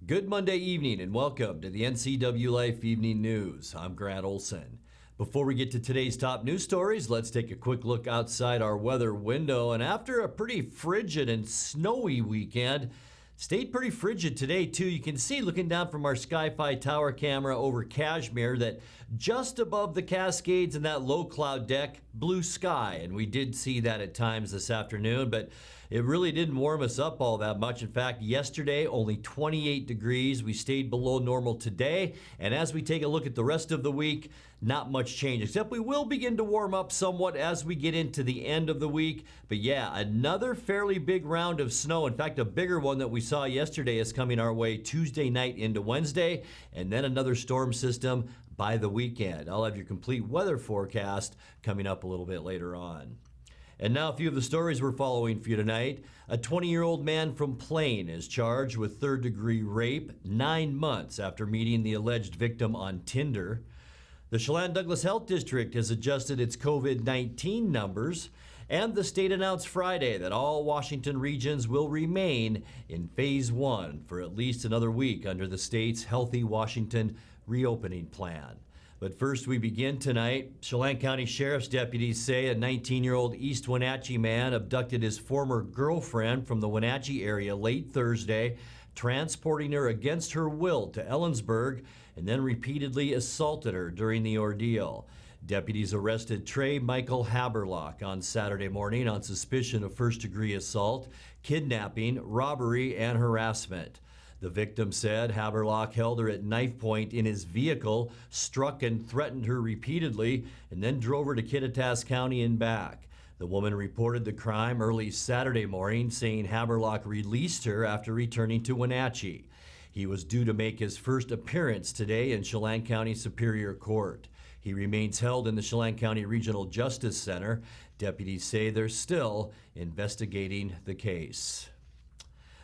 Good Monday evening and welcome to the NCWLIFE Evening News. I'm Grant Olson. Before we get to today's top news stories, let's take a quick look outside our weather window. And after a pretty frigid and snowy weekend, stayed pretty frigid today too. You can see looking down from our Sky-Fi tower camera over Kashmir that just above the Cascades and that low cloud deck, blue sky. And we did see that at times this afternoon, but it really didn't warm us up all that much. In fact, yesterday only 28 degrees. We stayed below normal today. And as we take a look at the rest of the week, not much change, except we will begin to warm up somewhat as we get into the end of the week. But yeah, another fairly big round of snow. In fact, a bigger one that we saw yesterday is coming our way Tuesday night into Wednesday, and then another storm system by the weekend. I'll have your complete weather forecast coming up a little bit later on. And now a few of the stories we're following for you tonight. A 20-year-old man from Plain is charged with third-degree rape 9 months after meeting the alleged victim on Tinder. The Chelan Douglas Health District has adjusted its COVID-19 numbers, and the state announced Friday that all Washington regions will remain in Phase 1 for at least another week under the state's Healthy Washington reopening plan. But first, we begin tonight. Chelan County Sheriff's deputies say a 19-year-old East Wenatchee man abducted his former girlfriend from the Wenatchee area late Thursday, transporting her against her will to Ellensburg, and then repeatedly assaulted her during the ordeal. Deputies arrested Trey Michael Haberlock on Saturday morning on suspicion of first-degree assault, kidnapping, robbery, and harassment. The victim said Haberlock held her at knife point in his vehicle, struck and threatened her repeatedly, and then drove her to Kittitas County and back. The woman reported the crime early Saturday morning, saying Haberlock released her after returning to Wenatchee. He was due to make his first appearance today in Chelan County Superior Court. He remains held in the Chelan County Regional Justice Center. Deputies say they're still investigating the case.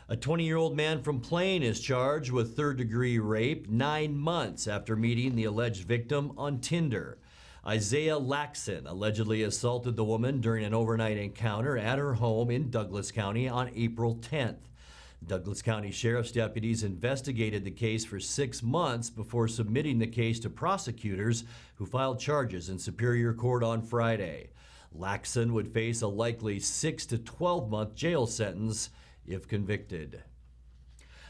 A 20-year-old man from Plain is charged with third-degree rape 9 months after meeting the alleged victim on Tinder. Isaiah Laxon allegedly assaulted the woman during an overnight encounter at her home in Douglas County on April 10th. Douglas County Sheriff's deputies investigated the case for 6 months before submitting the case to prosecutors who filed charges in Superior Court on Friday. Laxon would face a likely 6 to 12-month jail sentence if convicted.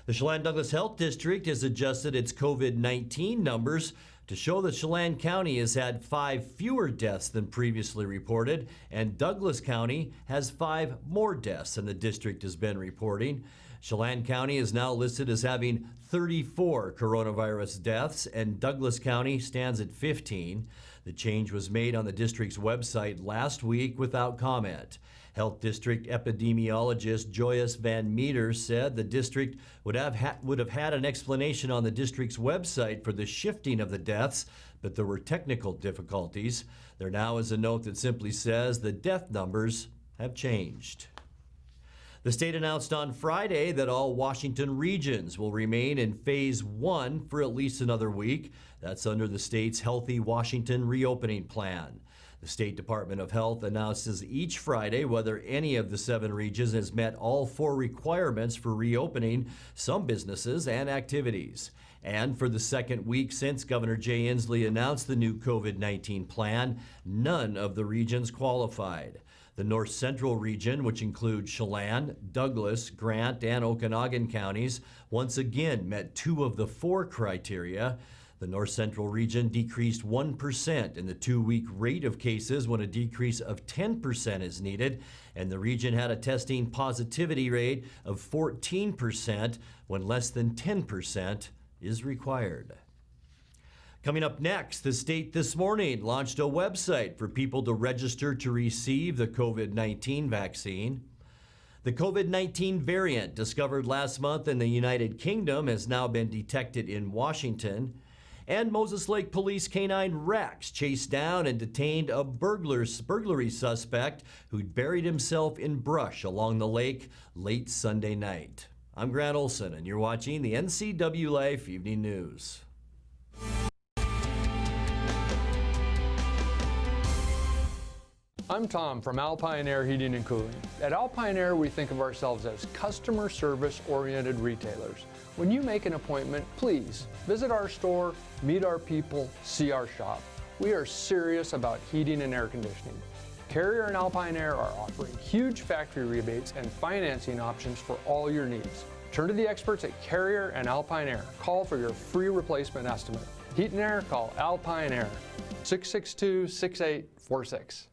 The Chelan Douglas Health District has adjusted its COVID-19 numbers to show that Chelan County has had 5 fewer deaths than previously reported, and Douglas County has 5 more deaths than the district has been reporting. Chelan County is now listed as having 34 coronavirus deaths, and Douglas County stands at 15. The change was made on the district's website last week without comment. Health District epidemiologist Joyce Van Meter said the district would have had an explanation on the district's website for the shifting of the deaths, but there were technical difficulties. There now is a note that simply says the death numbers have changed. The state announced on Friday that all Washington regions will remain in Phase 1 for at least another week. That's under the state's Healthy Washington reopening plan. The State Department of Health announces each Friday whether any of the 7 regions has met all 4 requirements for reopening some businesses and activities. And for the second week since Governor Jay Inslee announced the new COVID-19 plan, none of the regions qualified. The North Central region, which includes Chelan, Douglas, Grant, and Okanagan counties, once again met 2 of the 4 criteria. The North Central region decreased 1% in the 2-week rate of cases when a decrease of 10% is needed, and the region had a testing positivity rate of 14% when less than 10% is required. Coming up next, the state this morning launched a website for people to register to receive the COVID-19 vaccine. The COVID-19 variant discovered last month in the United Kingdom has now been detected in Washington. And Moses Lake Police Canine Rex chased down and detained a burglary suspect who'd buried himself in brush along the lake late Sunday night. I'm Grant Olson, and you're watching the NCWLIFE Evening News. I'm Tom from Alpine Air Heating and Cooling. At Alpine Air, we think of ourselves as customer service-oriented retailers. When you make an appointment, please visit our store, meet our people, see our shop. We are serious about heating and air conditioning. Carrier and Alpine Air are offering huge factory rebates and financing options for all your needs. Turn to the experts at Carrier and Alpine Air. Call for your free replacement estimate. Heat and air, call Alpine Air, 662-6846.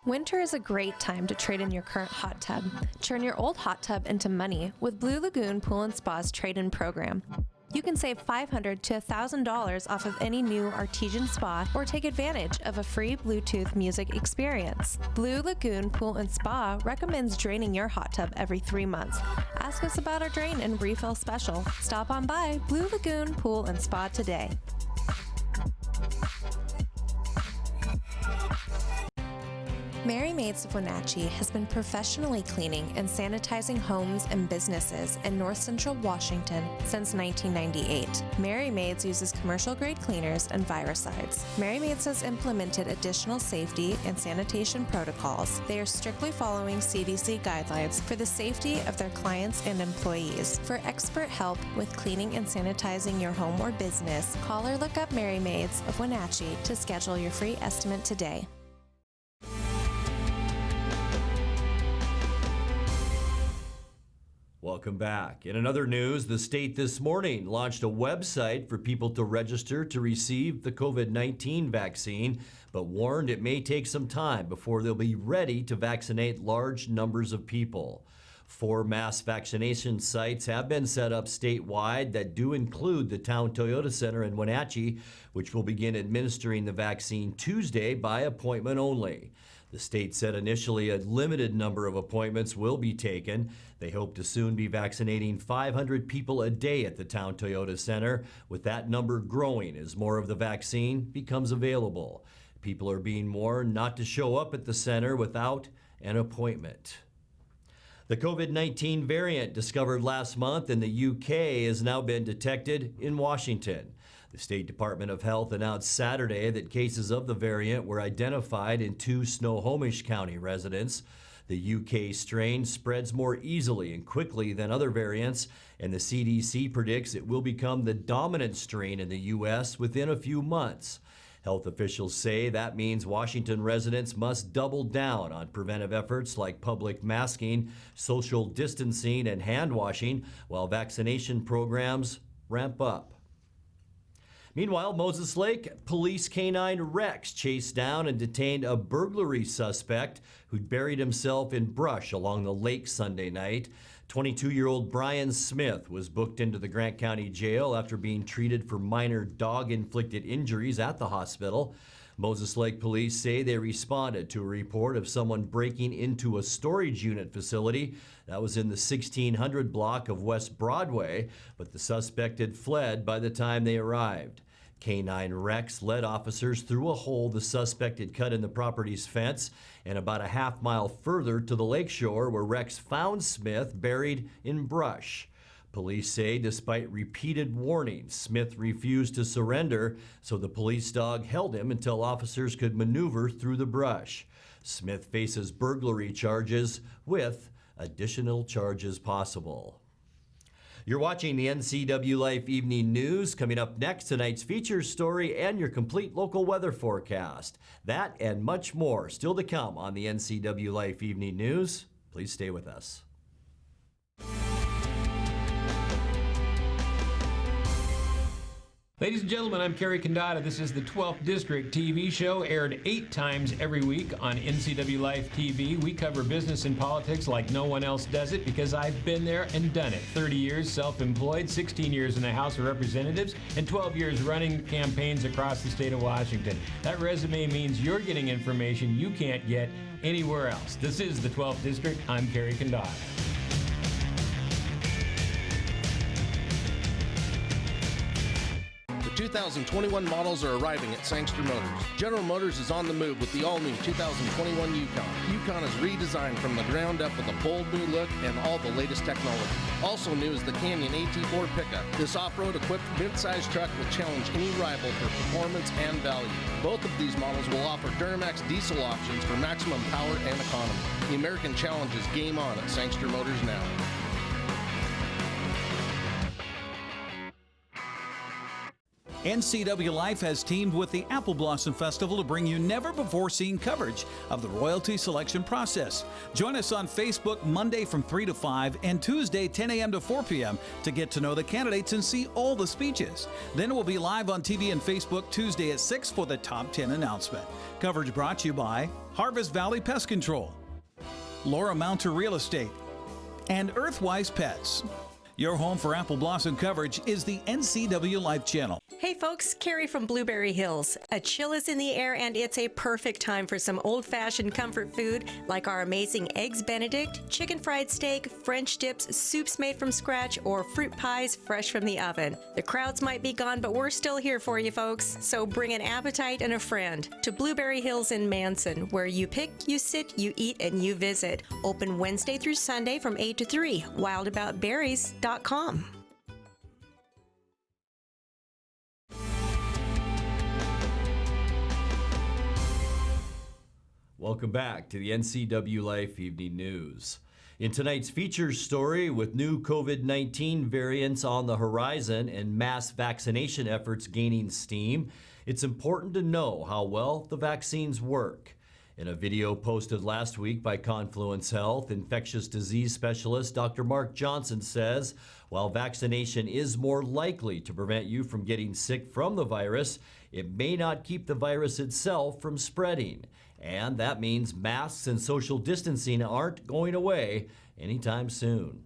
Winter is a great time to trade in your current hot tub. Turn your old hot tub into money with Blue Lagoon Pool and Spa's trade-in program. You can save $500 to $1,000 off of any new artesian spa or take advantage of a free Bluetooth music experience. Blue Lagoon Pool and Spa recommends draining your hot tub every 3 months. Ask us about our drain and refill special. Stop on by Blue Lagoon Pool and Spa today. Mary Maids of Wenatchee has been professionally cleaning and sanitizing homes and businesses in North Central Washington since 1998. Mary Maids uses commercial-grade cleaners and viricides. Mary Maids has implemented additional safety and sanitation protocols. They are strictly following CDC guidelines for the safety of their clients and employees. For expert help with cleaning and sanitizing your home or business, call or look up Mary Maids of Wenatchee to schedule your free estimate today. Welcome back. In another news, the state this morning launched a website for people to register to receive the COVID-19 vaccine, but warned it may take some time before they'll be ready to vaccinate large numbers of people. 4 mass vaccination sites have been set up statewide that do include the Town Toyota Center in Wenatchee, which will begin administering the vaccine Tuesday by appointment only. The state said initially a limited number of appointments will be taken. They hope to soon be vaccinating 500 people a day at the Town Toyota Center, with that number growing as more of the vaccine becomes available. People are being warned not to show up at the center without an appointment. The COVID-19 variant discovered last month in the UK has now been detected in Washington. The State Department of Health announced Saturday that cases of the variant were identified in 2 Snohomish County residents. The UK strain spreads more easily and quickly than other variants, and the CDC predicts it will become the dominant strain in the U.S. within a few months. Health officials say that means Washington residents must double down on preventive efforts like public masking, social distancing, and hand washing, while vaccination programs ramp up. Meanwhile, Moses Lake Police Canine Rex chased down and detained a burglary suspect who'd buried himself in brush along the lake Sunday night. 22-year-old Brian Smith was booked into the Grant County Jail after being treated for minor dog-inflicted injuries at the hospital. Moses Lake police say they responded to a report of someone breaking into a storage unit facility that was in the 1600 block of West Broadway, but the suspect had fled by the time they arrived. Canine Rex led officers through a hole the suspect had cut in the property's fence and about a half-mile further to the lakeshore, where Rex found Smith buried in brush. Police say despite repeated warnings, Smith refused to surrender, so the police dog held him until officers could maneuver through the brush. Smith faces burglary charges with additional charges possible. You're watching the NCWLIFE Evening News. Coming up next, tonight's feature story and your complete local weather forecast. That and much more still to come on the NCWLIFE Evening News. Please stay with us. Ladies and gentlemen, I'm Kerry Condata. This is the 12th District TV show, aired 8 times every week on NCWLIFE TV. We cover business and politics like no one else does it because I've been there and done it. 30 years self-employed, 16 years in the House of Representatives, and 12 years running campaigns across the state of Washington. That resume means you're getting information you can't get anywhere else. This is the 12th District. I'm Kerry Condata. The 2021 models are arriving at Sangster Motors. General Motors is on the move with the all-new 2021 Yukon. Yukon is redesigned from the ground up with a bold new look and all the latest technology. Also new is the Canyon AT4 pickup. This off-road equipped mid-size truck will challenge any rival for performance and value. Both of these models will offer Duramax diesel options for maximum power and economy. The American Challenge is game on at Sangster Motors now. NCWLIFE has teamed with the Apple Blossom Festival to bring you never-before-seen coverage of the royalty selection process. Join us on Facebook Monday from 3 to 5 and Tuesday 10 a.m. to 4 p.m. to get to know the candidates and see all the speeches. Then we'll be live on TV and Facebook Tuesday at 6 for the top 10 announcement. Coverage brought to you by Harvest Valley Pest Control, Laura Mounter Real Estate, and Earthwise Pets. Your home for Apple Blossom coverage is the NCWLIFE channel. Hey folks, Carrie from Blueberry Hills. A chill is in the air and it's a perfect time for some old-fashioned comfort food like our amazing Eggs Benedict, chicken fried steak, French dips, soups made from scratch, or fruit pies fresh from the oven. The crowds might be gone, but we're still here for you folks. So bring an appetite and a friend to Blueberry Hills in Manson, where you pick, you sit, you eat, and you visit. Open Wednesday through Sunday from 8 to 3. wildaboutberries.com. Welcome back to the NCWLIFE Evening News. In tonight's features story, with new COVID-19 variants on the horizon and mass vaccination efforts gaining steam, it's important to know how well the vaccines work. In a video posted last week by Confluence Health, infectious disease specialist Dr. Mark Johnson says, while vaccination is more likely to prevent you from getting sick from the virus, it may not keep the virus itself from spreading. And that means masks and social distancing aren't going away anytime soon.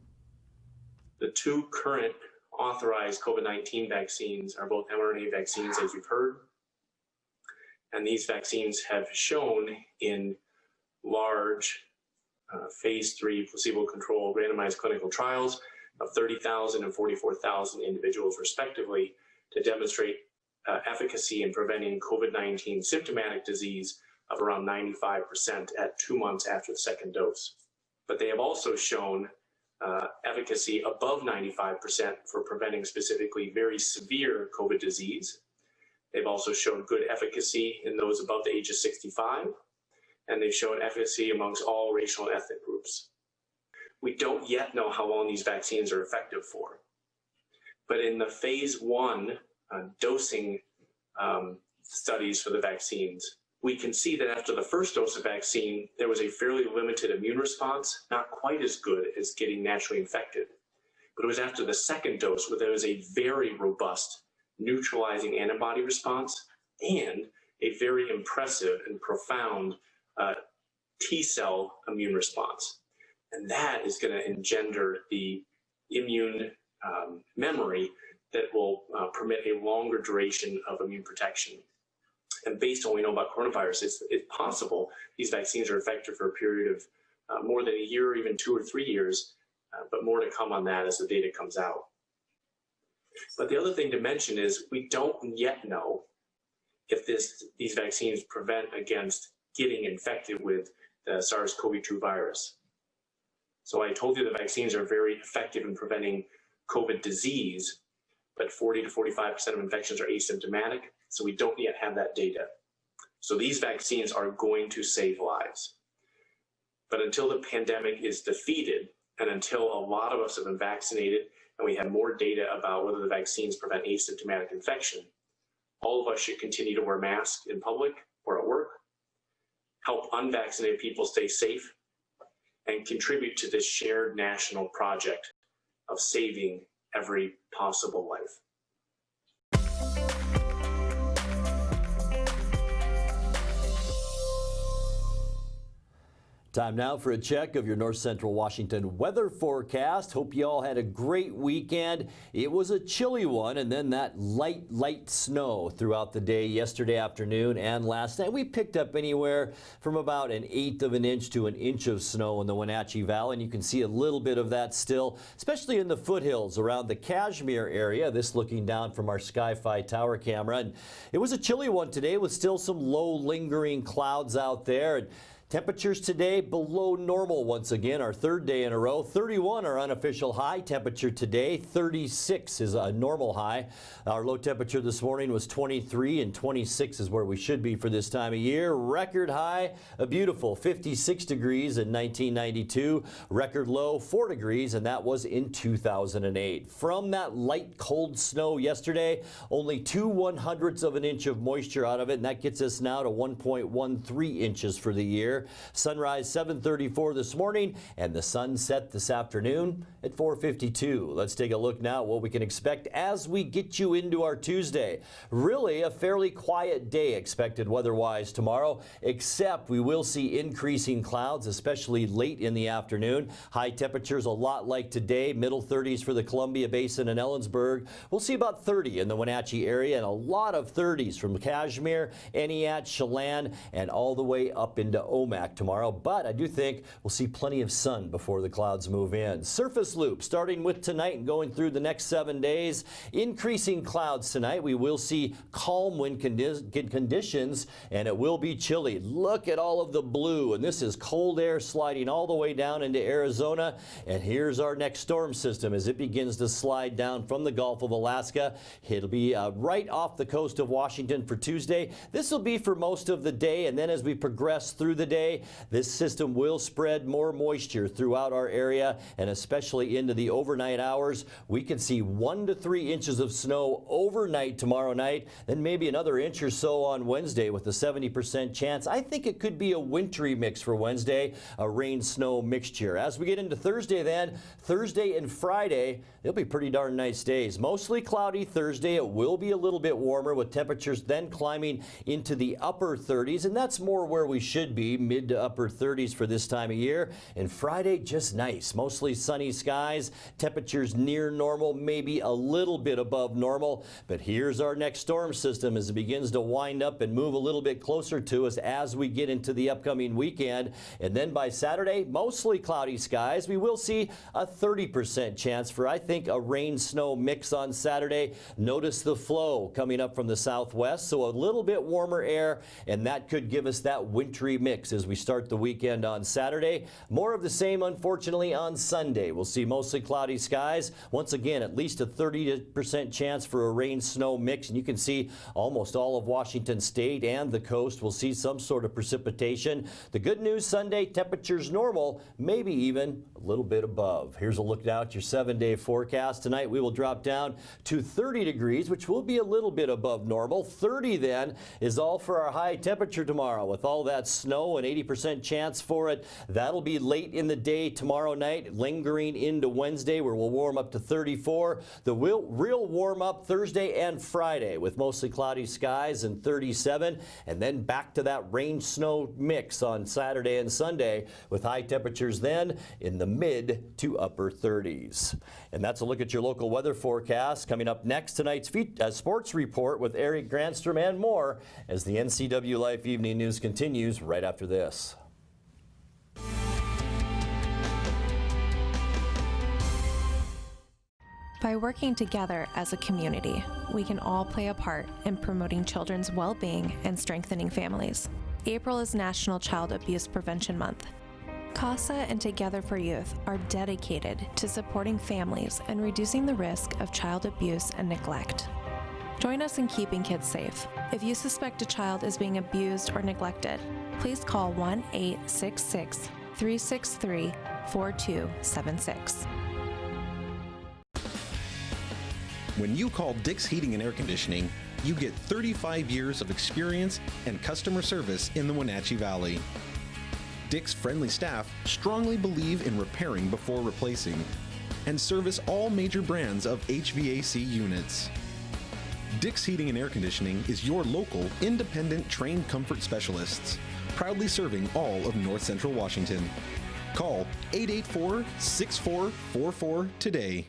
The two current authorized COVID-19 vaccines are both mRNA vaccines, as you've heard. And these vaccines have shown in large phase 3 placebo-controlled randomized clinical trials of 30,000 and 44,000 individuals respectively to demonstrate efficacy in preventing COVID-19 symptomatic disease of around 95% at 2 months after the second dose. But they have also shown efficacy above 95% for preventing specifically very severe COVID disease. They've also shown good efficacy in those above the age of 65, and they've shown efficacy amongst all racial and ethnic groups. We don't yet know how long these vaccines are effective for, but in the phase 1 dosing studies for the vaccines, we can see that after the first dose of vaccine, there was a fairly limited immune response, not quite as good as getting naturally infected. But it was after the second dose where there was a very robust neutralizing antibody response and a very impressive and profound T-cell immune response. And that is going to engender the immune memory that will permit a longer duration of immune protection. And based on what we know about coronavirus, it's possible these vaccines are effective for a period of more than a year, or even 2 or 3 years, but more to come on that as the data comes out. But the other thing to mention is we don't yet know if these vaccines prevent against getting infected with the SARS-CoV-2 virus. So I told you the vaccines are very effective in preventing COVID disease, but 40 to 45% of infections are asymptomatic. So we don't yet have that data. So these vaccines are going to save lives. But until the pandemic is defeated, and until a lot of us have been vaccinated, and we have more data about whether the vaccines prevent asymptomatic infection, all of us should continue to wear masks in public or at work, help unvaccinated people stay safe, and contribute to this shared national project of saving every possible life. Time now for a check of your north central Washington weather forecast. Hope you all had a great weekend. It was a chilly one, and then that light snow throughout the day yesterday afternoon and last night. We picked up anywhere from about 1/8 of an inch to 1 inch of snow in the Wenatchee Valley, and you can see a little bit of that still, especially in the foothills around the Kashmir area. This looking down from our Sky-Fi tower camera. And it was a chilly one today with still some low lingering clouds out there. And temperatures today below normal once again, our third day in a row. 31 our unofficial high temperature today. 36 is a normal high. Our low temperature this morning was 23, and 26 is where we should be for this time of year. Record high, a beautiful 56 degrees in 1992. Record low 4 degrees, and that was in 2008. From that light cold snow yesterday, only 2/100ths of an inch of moisture out of it, and that gets us now to 1.13 inches for the year. Sunrise 7:34 this morning, and the sun set this afternoon at 4:52. Let's take a look now at what we can expect as we get you into our Tuesday. Really a fairly quiet day expected weather-wise tomorrow, except we will see increasing clouds, especially late in the afternoon. High temperatures a lot like today, middle 30s for the Columbia Basin and Ellensburg. We'll see about 30 in the Wenatchee area, and a lot of 30s from Kashmir, Eniat, Chelan, and all the way up into Omak tomorrow, but I do think we'll see plenty of sun before the clouds move in. Surface loop starting with tonight and going through the next 7 days. Increasing clouds tonight. We will see calm wind conditions, and it will be chilly. Look at all of the blue, and this is cold air sliding all the way down into Arizona. And here's our next storm system as it begins to slide down from the Gulf of Alaska. It'll be right off the coast of Washington for Tuesday. This will be for most of the day, and then as we progress through the day, this system will spread more moisture throughout our area, and especially into the overnight hours. We could see 1 to 3 inches of snow overnight tomorrow night, then maybe another inch or so on Wednesday with a 70% chance. I think it could be a wintry mix for Wednesday, a rain-snow mixture. As we get into Thursday then, Thursday and Friday, they'll be pretty darn nice days. Mostly cloudy Thursday. It will be a little bit warmer with temperatures then climbing into the upper 30s, and that's more where we should be, mid to upper 30s for this time of year. And Friday, just nice. Mostly sunny skies. Temperatures near normal, maybe a little bit above normal. But here's our next storm system as it begins to wind up and move a little bit closer to us as we get into the upcoming weekend. And then by Saturday, mostly cloudy skies. We will see a 30% chance for, I think, a rain-snow mix on Saturday. Notice the flow coming up from the southwest, so a little bit warmer air, and that could give us that wintry mix as we start the weekend on Saturday. More of the same, unfortunately, on Sunday. We'll see mostly cloudy skies. Once again, at least a 30% chance for a rain-snow mix, and you can see almost all of Washington State and the coast will see some sort of precipitation. The good news Sunday, temperatures normal, maybe even a little bit above. Here's a look now at your 7-day forecast. Tonight we will drop down to 30 degrees, which will be a little bit above normal. 30 then is all for our high temperature tomorrow with all that snow and 80% chance for it. That'll be late in the day tomorrow night, lingering into Wednesday where we'll warm up to 34. The real warm up Thursday and Friday with mostly cloudy skies and 37, and then back to that rain snow mix on Saturday and Sunday with high temperatures then in the mid to upper 30s. And that's a look at your local weather forecast. Coming up next, tonight's sports report with Eric Granstrom and more as the NCWLIFE Evening News continues right after this. By working together as a community, we can all play a part in promoting children's well-being and strengthening families. April is National Child Abuse Prevention Month. CASA and Together for Youth are dedicated to supporting families and reducing the risk of child abuse and neglect. Join us in keeping kids safe. If you suspect a child is being abused or neglected, please call 1-866-363-4276. When you call Dick's Heating and Air Conditioning, you get 35 years of experience and customer service in the Wenatchee Valley. Dick's friendly staff strongly believe in repairing before replacing and service all major brands of HVAC units. Dick's Heating and Air Conditioning is your local, independent, trained comfort specialists proudly serving all of North Central Washington. Call 884-6444 today.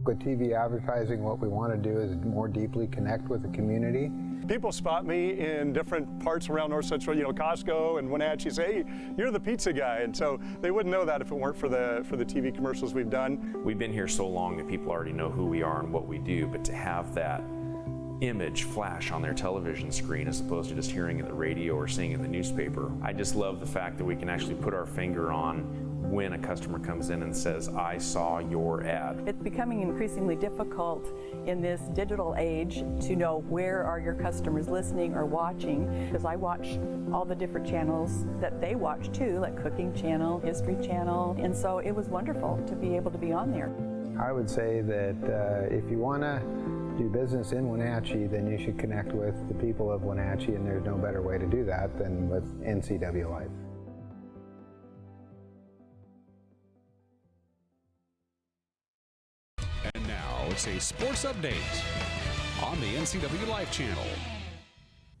With TV advertising, what we want to do is more deeply connect with the community. People spot me in different parts around North Central, Costco and Wenatchee, say, hey, you're the pizza guy. And so they wouldn't know that if it weren't for the TV commercials we've done. We've been here so long that people already know who we are and what we do, but to have that image flash on their television screen as opposed to just hearing it in the radio or seeing it in the newspaper, I just love the fact that we can actually put our finger on when a customer comes in and says, I saw your ad. It's becoming increasingly difficult in this digital age to know where are your customers listening or watching, because I watch all the different channels that they watch too, like Cooking Channel, History Channel, and so it was wonderful to be able to be on there. I would say that if you want to do business in Wenatchee, then you should connect with the people of Wenatchee, and there's no better way to do that than with NCWLIFE. And now it's a sports update on the NCWLIFE channel.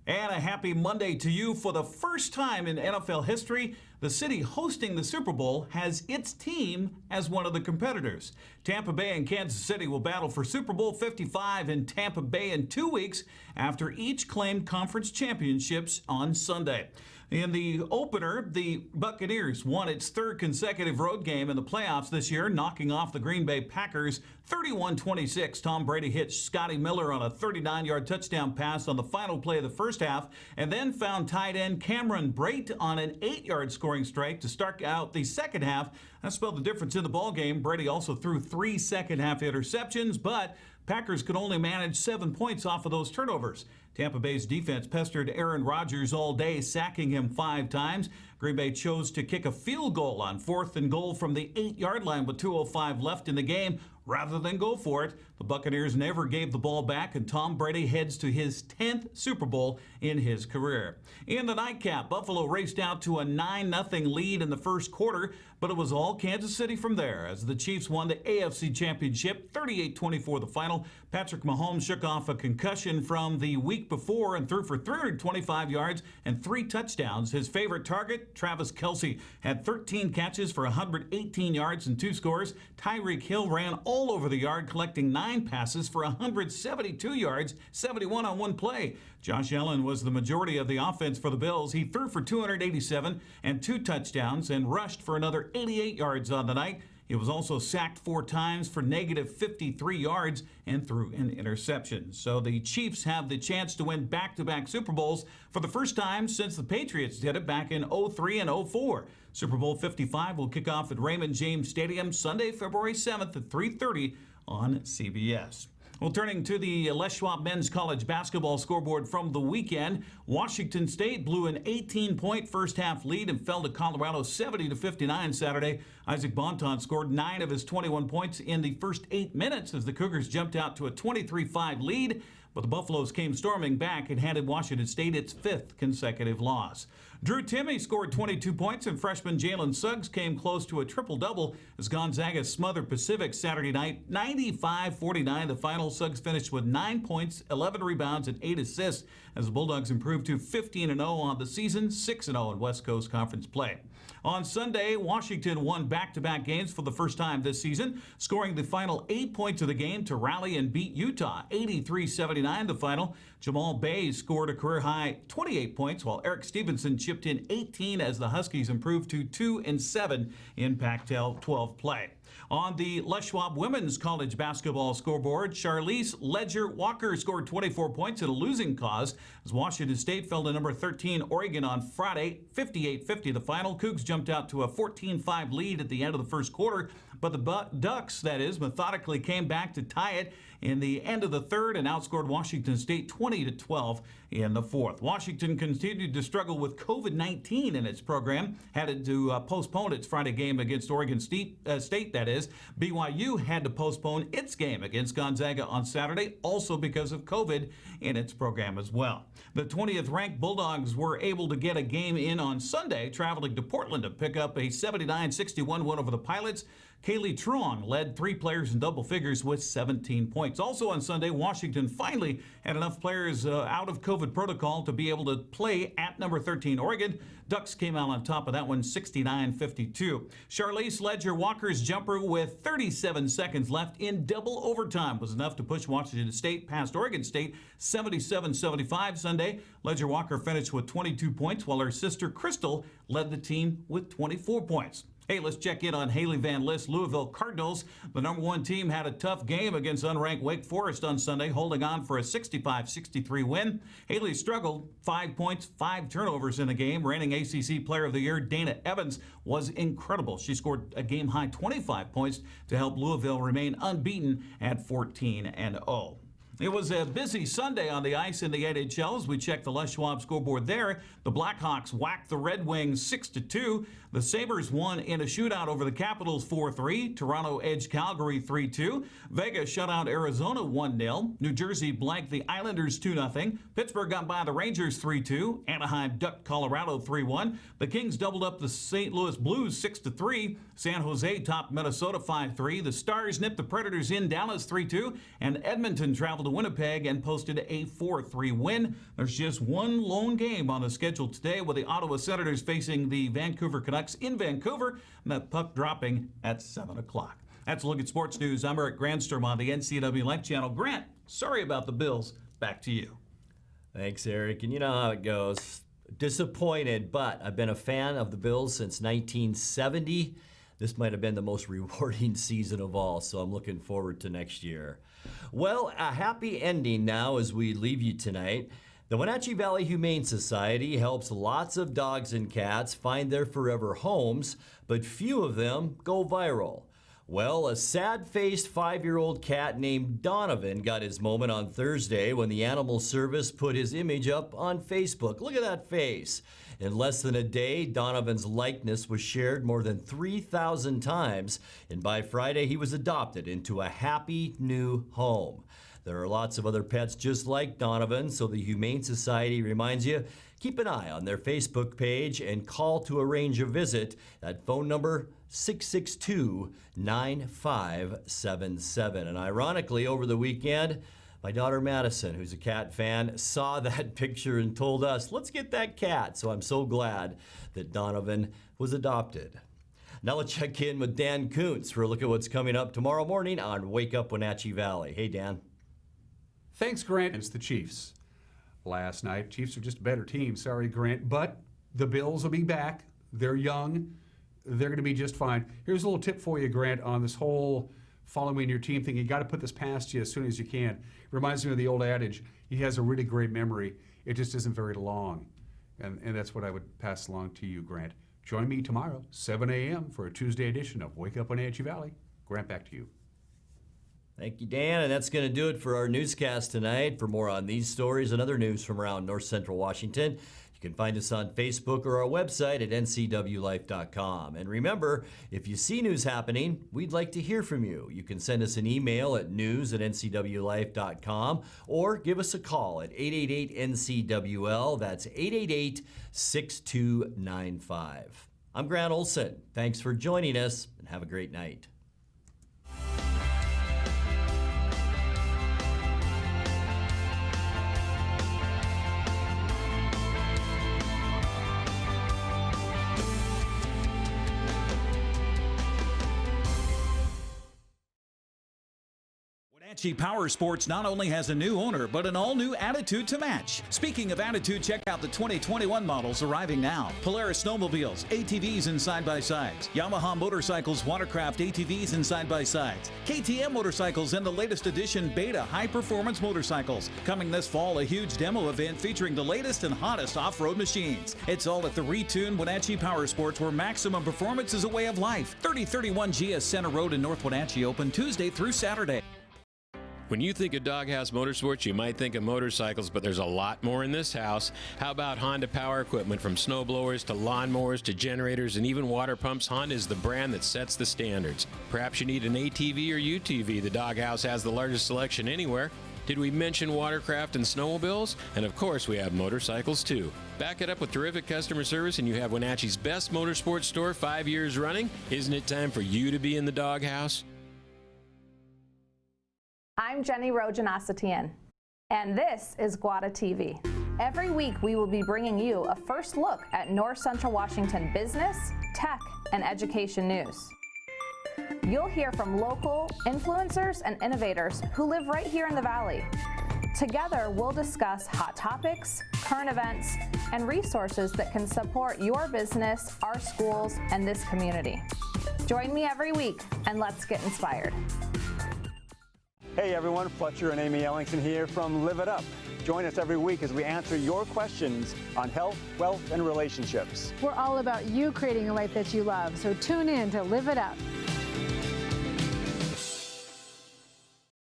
And a happy Monday to you. For the first time in NFL history, the city hosting the Super Bowl has its team as one of the competitors. Tampa Bay and Kansas City will battle for Super Bowl 55 in Tampa Bay in 2 weeks after each claimed conference championships on Sunday. In the opener, the Buccaneers won its third consecutive road game in the playoffs this year, knocking off the Green Bay Packers 31-26. Tom Brady hit Scotty Miller on a 39-yard touchdown pass on the final play of the first half, and then found tight end Cameron Brate on an 8-yard scoring strike to start out the second half. That spelled the difference in the ball game. Brady also threw 3 second-half interceptions, but Packers could only manage 7 points off of those turnovers. Tampa Bay's defense pestered Aaron Rodgers all day, sacking him 5 times. Green Bay chose to kick a field goal on 4th and goal from the 8-yard line with 2:05 left in the game rather than go for it. The Buccaneers never gave the ball back, and Tom Brady heads to his 10th Super Bowl in his career. In the nightcap, Buffalo raced out to a 9-0 lead in the first quarter, but it was all Kansas City from there as the Chiefs won the AFC Championship 38-24 the final. Patrick Mahomes shook off a concussion from the week before and threw for 325 yards and 3 touchdowns. His favorite target, Travis Kelce, had 13 catches for 118 yards and 2 scores. Tyreek Hill ran all over the yard, collecting 9 passes for 172 yards, 71 on 1 play. Josh Allen was the majority of the offense for the Bills. He threw for 287 and 2 touchdowns and rushed for another 88 yards on the night. He was also sacked 4 times for negative 53 yards and threw an interception. So the Chiefs have the chance to win back-to-back Super Bowls for the first time since the Patriots did it back in 03 and 04. Super Bowl 55 will kick off at Raymond James Stadium Sunday, February 7th at 3:30 on CBS. Well, turning to the Les Schwab men's college basketball scoreboard from the weekend, Washington State blew an 18-point first-half lead and fell to Colorado 70-59 Saturday. Isaac Bonton scored 9 of his 21 points in the first 8 minutes as the Cougars jumped out to a 23-5 lead. But the Buffaloes came storming back and handed Washington State its 5th consecutive loss. Drew Timme scored 22 points, and freshman Jalen Suggs came close to a triple-double as Gonzaga smothered Pacific Saturday night, 95-49. The final, Suggs finished with 9 points, 11 rebounds, and 8 assists as the Bulldogs improved to 15-0 on the season, 6-0 in West Coast Conference play. On Sunday, Washington won back-to-back games for the first time this season, scoring the final 8 points of the game to rally and beat Utah, 83-79 the final. Jamal Bay scored a career-high 28 points, while Eric Stevenson chipped in 18 as the Huskies improved to 2-7 in Pac-12 play. On the Les Schwab women's college basketball scoreboard, Charlize Ledger-Walker scored 24 points at a losing cause as Washington State fell to number 13 Oregon on Friday, 58-50 the final. Cougs jumped out to a 14-5 lead at the end of the first quarter, but the Ducks, that is, methodically came back to tie it in the end of the third and outscored Washington State 20-12 in the fourth. Washington continued to struggle with COVID-19 in its program, had to postpone its Friday game against Oregon State, that is. BYU had to postpone its game against Gonzaga on Saturday, also because of COVID in its program as well. The 20th ranked Bulldogs were able to get a game in on Sunday, traveling to Portland to pick up a 79-61 win over the Pilots. Kaylee Truong led 3 players in double figures with 17 points. Also on Sunday, Washington finally had enough players out of COVID protocol to be able to play at number 13 Oregon. Ducks came out on top of that one, 69-52. Charlize Ledger-Walker's jumper with 37 seconds left in double overtime was enough to push Washington State past Oregon State 77-75 Sunday. Ledger-Walker finished with 22 points, while her sister Crystal led the team with 24 points. Hey, let's check in on Haley Van List. Louisville Cardinals, the number 1 team, had a tough game against unranked Wake Forest on Sunday, holding on for a 65-63 win. Haley struggled, 5 points, 5 turnovers in the game. Reigning ACC Player of the Year, Dana Evans, was incredible. She scored a game-high 25 points to help Louisville remain unbeaten at 14-0. It was a busy Sunday on the ice in the NHL as we checked the Les Schwab scoreboard there. The Blackhawks whacked the Red Wings 6-2. The Sabres won in a shootout over the Capitals 4-3. Toronto edged Calgary 3-2. Vegas shut out Arizona 1-0. New Jersey blanked the Islanders 2-0. Pittsburgh got by the Rangers 3-2. Anaheim ducked Colorado 3-1. The Kings doubled up the St. Louis Blues 6-3. San Jose topped Minnesota 5-3. The Stars nipped the Predators in Dallas 3-2. And Edmonton traveled to Winnipeg and posted a 4-3 win. There's just one lone game on the schedule today with the Ottawa Senators facing the Vancouver Canucks in Vancouver, and that puck dropping at 7 o'clock. That's a look at sports news. I'm Eric Grandstrom on the NCWLIFE channel. Grant, sorry about the Bills. Back to you. Thanks, Eric. And you know how it goes. Disappointed, but I've been a fan of the Bills since 1970. This might have been the most rewarding season of all, so I'm looking forward to next year. Well, a happy ending now as we leave you tonight. The Wenatchee Valley Humane Society helps lots of dogs and cats find their forever homes, but few of them go viral. Well, a sad-faced 5-year-old cat named Donovan got his moment on Thursday when the Animal Service put his image up on Facebook. Look at that face. In less than a day, Donovan's likeness was shared more than 3,000 times, and by Friday, he was adopted into a happy new home. There are lots of other pets just like Donovan, so the Humane Society reminds you, keep an eye on their Facebook page and call to arrange a visit at phone number 662-9577. And ironically, over the weekend, my daughter Madison, who's a cat fan, saw that picture and told us, let's get that cat. So I'm so glad that Donovan was adopted. Now let's check in with Dan Kuntz for a look at what's coming up tomorrow morning on Wake Up Wenatchee Valley. Hey, Dan. Thanks, Grant. It's the Chiefs. Last night, Chiefs are just a better team. Sorry, Grant. But the Bills will be back. They're young. They're going to be just fine. Here's a little tip for you, Grant, on this whole following your team thing. You got to put this past you as soon as you can. Reminds me of the old adage, he has a really great memory. It just isn't very long. And that's what I would pass along to you, Grant. Join me tomorrow, 7 a.m. for a Tuesday edition of Wake Up Wenatchee Valley. Grant, back to you. Thank you, Dan. And that's going to do it for our newscast tonight. For more on these stories and other news from around North Central Washington, you can find us on Facebook or our website at ncwlife.com. And remember, if you see news happening, we'd like to hear from you. You can send us an email at news@ncwlife.com or give us a call at 888-NCWL. That's 888-6295. I'm Grant Olson. Thanks for joining us, and have a great night. Wenatchee Power Sports not only has a new owner, but an all-new attitude to match. Speaking of attitude, check out the 2021 models arriving now. Polaris snowmobiles, ATVs and side-by-sides. Yamaha motorcycles, watercraft ATVs and side-by-sides. KTM motorcycles and the latest edition Beta high-performance motorcycles. Coming this fall, a huge demo event featuring the latest and hottest off-road machines. It's all at the retuned Wenatchee Power Sports, where maximum performance is a way of life. 3031 GS Center Road in North Wenatchee, open Tuesday through Saturday. When you think of Doghouse Motorsports, you might think of motorcycles, but there's a lot more in this house. How about Honda power equipment? From snowblowers to lawnmowers to generators and even water pumps, Honda is the brand that sets the standards. Perhaps you need an ATV or UTV. The Doghouse has the largest selection anywhere. Did we mention watercraft and snowmobiles? And of course, we have motorcycles too. Back it up with terrific customer service and you have Wenatchee's best motorsports store 5 years running. Isn't it time for you to be in the doghouse? I'm Jenny Rojanasatian, and this is Guada TV. Every week we will be bringing you a first look at North Central Washington business, tech, and education news. You'll hear from local influencers and innovators who live right here in the Valley. Together, we'll discuss hot topics, current events, and resources that can support your business, our schools, and this community. Join me every week, and let's get inspired. Hey everyone, Fletcher and Amy Ellingson here from Live It Up. Join us every week as we answer your questions on health, wealth, and relationships. We're all about you creating a life that you love, so tune in to Live It Up.